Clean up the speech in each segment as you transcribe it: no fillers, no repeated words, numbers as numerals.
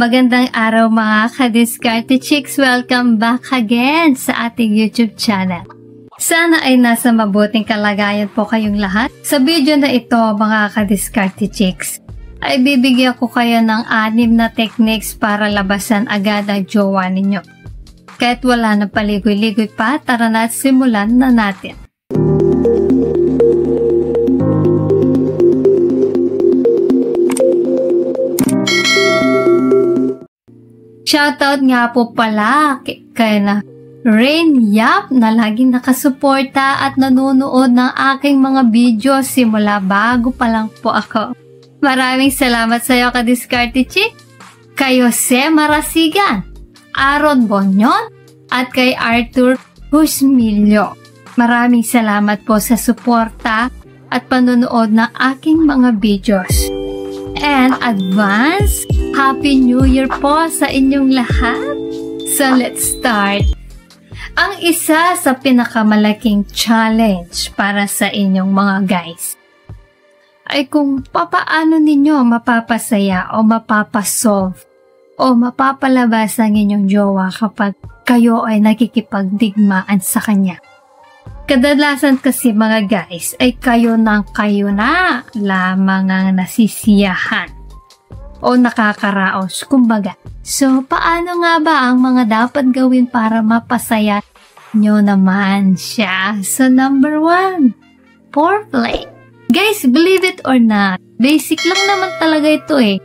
Magandang araw mga ka-Diskarte Chicks! Welcome back again sa ating YouTube channel. Sana ay nasa mabuting kalagayan po kayong lahat. Sa video na ito mga ka-Diskarte Chicks, ay bibigyan ko kayo ng 6 na techniques para labasan agad ang jowa ninyo. Kahit wala na paligoy-ligoy pa, tara na at simulan na natin. Shoutout nga po pala kay na Rain Yap na laging nakasuporta at nanonood ng aking mga video simula bago pa lang po ako. Maraming salamat sa iyo ka-Diskarte Chick, kay Jose Marasigan, Aaron Bonyon at kay Arthur Husmilio. Maraming salamat po sa suporta at panonood ng aking mga videos. And advance Happy New Year po sa inyong lahat! So let's start! Ang isa sa pinakamalaking challenge para sa inyong mga guys ay kung papaano ninyo mapapasaya o mapapasolve o mapapalabas ang inyong jowa kapag kayo ay nakikipagdigmaan sa kanya. Kadalasan kasi mga guys ay kayo na lamang ang nasisiyahan o nakakaraos kumbaga. So, paano nga ba ang mga dapat gawin para mapasaya nyo naman siya? So, number 1, foreplay. Guys, believe it or not, basic lang naman talaga ito eh.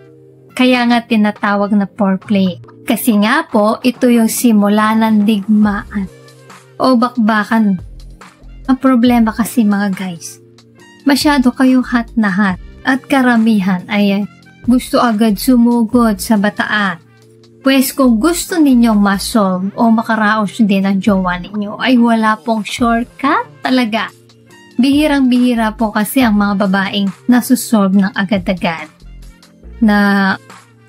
Kaya nga tinatawag na foreplay. Kasi nga po, ito yung simula ng digmaan o bakbakan. Ang problema kasi mga guys, masyado kayong hot na hot at karamihan ay gusto agad sumugod sa bataan. Pues kung gusto ninyong masolve o makaraos din ang jowa ninyo ay wala pong shortcut talaga. Bihirang-bihira po kasi ang mga babaeng nasusolve ng agad-agad na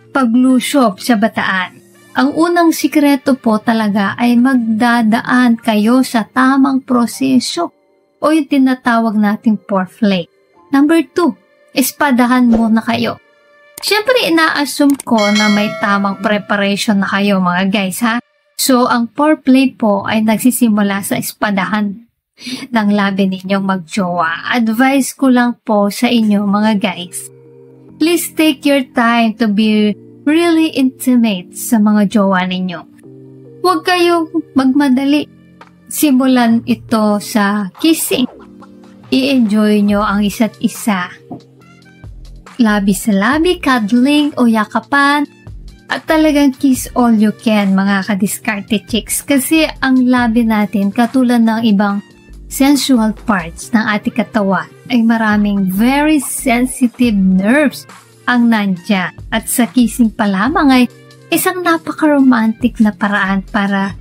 paglusob sa bataan. Ang unang sikreto po talaga ay magdadaan kayo sa tamang proseso o yung tinatawag nating foreplay. Number 2, espadahan muna kayo. Siyempre, ina-assume ko na may tamang preparation na kayo mga guys ha. So, ang foreplay po ay nagsisimula sa espadahan ng labi ninyong magjowa. Advice ko lang po sa inyo mga guys, please take your time to be really intimate sa mga jowa ninyo. Huwag kayong magmadali. Simulan ito sa kissing. I-enjoy nyo ang isa't isa. Labi sa labi, cuddling o yakapan. At talagang kiss all you can mga ka-Diskarte Chicks. Kasi ang labi natin, katulad ng ibang sensual parts ng ating katawan, ay maraming very sensitive nerves ang nandyan. At sa kissing pa lamang ay isang napaka-romantic na paraan para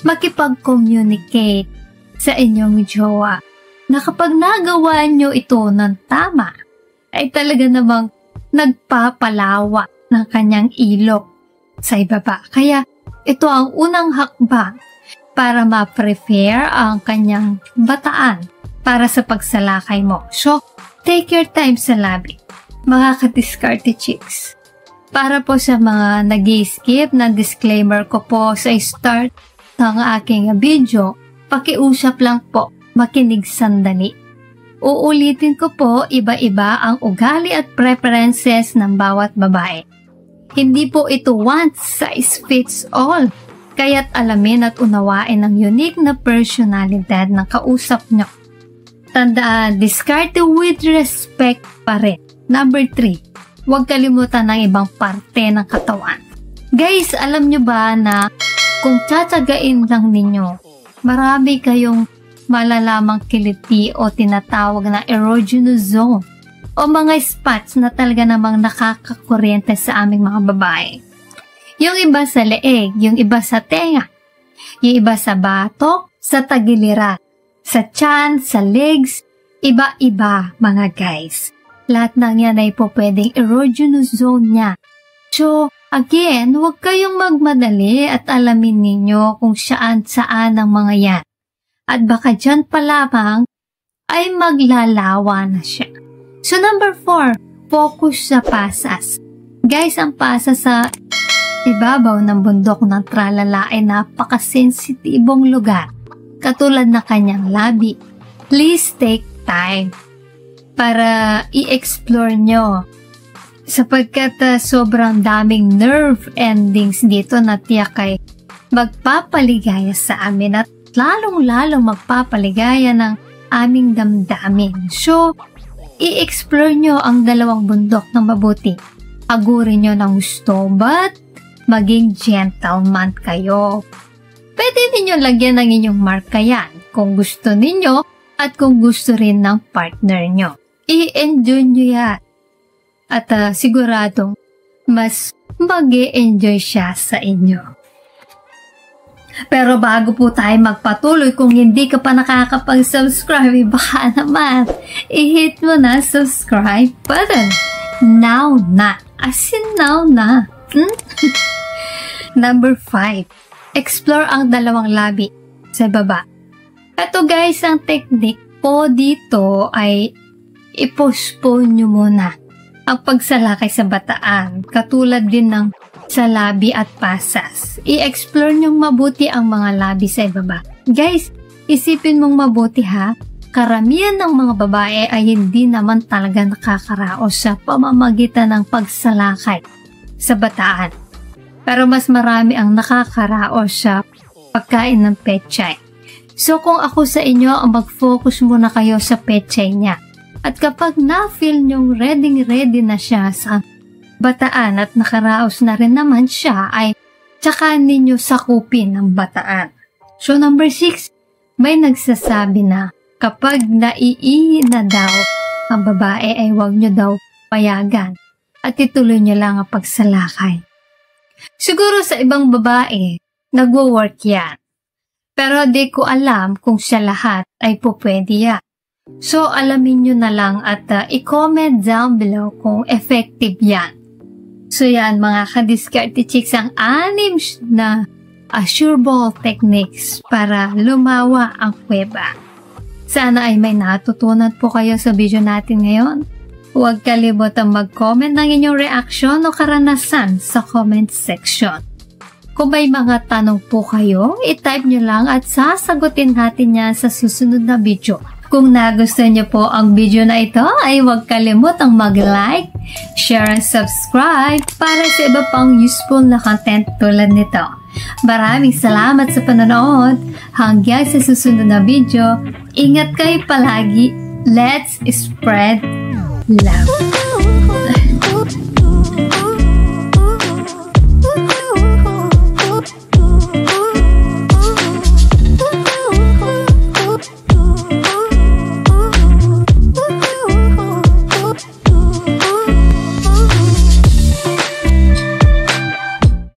makipag-communicate sa inyong jowa. Na kapag nagawa nyo ito ng tama, ay talaga namang nagpapalawa ng kanyang ilok sa ibaba. Kaya ito ang unang hakbang para ma-prepare ang kanyang bataan para sa pagsalakay mo. So, take your time sa labi, mga ka-Diskarte Chicks. Para po sa mga nag-skip na disclaimer ko po sa start ng aking video, pakiusap lang po, makinig sandali. Uulitin ko po, iba-iba ang ugali at preferences ng bawat babae. Hindi po ito one size fits all, kaya't alamin at unawain ang unique na personalidad ng kausap nyo. Tandaan, diskarte with respect pa rin. Number 3, huwag kalimutan ng ibang parte ng katawan. Guys, alam nyo ba na kung tsatsagain lang ninyo, marami kayong malalamang kiliti o tinatawag na erogenous zone o mga spots na talaga namang nakakakuryente sa aming mga babae. Yung iba sa leeg, yung iba sa tenga, yung iba sa batok, sa tagiliran, sa tiyan, sa legs, iba-iba mga guys. Lahat ng yan ay po pwedeng erogenous zone niya. So, again, huwag kayong magmadali at alamin ninyo kung saan-saan ang mga yan. At baka dyan pa lamang ay maglalawa na siya. So number 4, focus sa pasas. Guys, ang pasas sa ibabaw ng bundok ng tralala ay napakasensitibong lugar, katulad na kanyang labi. Please take time para i-explore nyo, sapagkat sobrang daming nerve endings dito na tiyak ay magpapaligaya sa amin at lalong-lalong magpapaligaya ng aming damdamin. So, i-explore nyo ang dalawang bundok ng mabuti. Agurin nyo ng gusto, but maging gentleman kayo. Pwede ninyo lagyan ng inyong marka yan kung gusto ninyo at kung gusto rin ng partner nyo. I-enjoy nyo yan. At siguradong mas mag-e-enjoy siya sa inyo. Pero bago po tayo magpatuloy, kung hindi ka pa nakakapag-subscribe, baka naman i-hit mo na subscribe button. Now na. As in now na. Number 5. Explore ang dalawang labi sa baba. Ito guys, ang technique po dito ay i-postpone nyo muna ang pagsalakay sa bataan, katulad din ng sa labi at pasas. I-explore nyong mabuti ang mga labi sa ibaba. Guys, isipin mong mabuti ha, karamihan ng mga babae ay hindi naman talaga nakakaraos sa pamamagitan ng pagsalakay sa bataan. Pero mas marami ang nakakaraos sa pagkain ng pechay. So kung ako sa inyo, mag-focus muna kayo sa pechay niya. At kapag na-feel nyong ready na siya sa bataan at nakaraos na rin naman siya, ay tsaka ninyo sakupin ang bataan. So number 6, may nagsasabi na kapag naiihi na daw ang babae ay huwag nyo daw payagan at ituloy nyo lang ang pagsalakay. Siguro sa ibang babae, nagwo-work yan. Pero di ko alam kung siya lahat ay pupwede yan. So alamin nyo na lang at i-comment down below kung effective yan. So yan mga ka-diskarte chicks, ang 6 na assureball techniques para lumawa ang kuweba. Sana ay may natutunan po kayo sa video natin ngayon. Huwag kalimutang mag-comment ng inyong reaksyon o karanasan sa comment section. Kung may mga tanong po kayo, i-type nyo lang at sasagutin natin yan sa susunod na video. Kung nagustuhan nyo po ang video na ito, ay huwag kalimutang mag-like, share and subscribe para sa iba pang useful na content tulad nito. Maraming salamat sa panonood. Hanggang sa susunod na video, ingat kayo palagi. Let's spread love.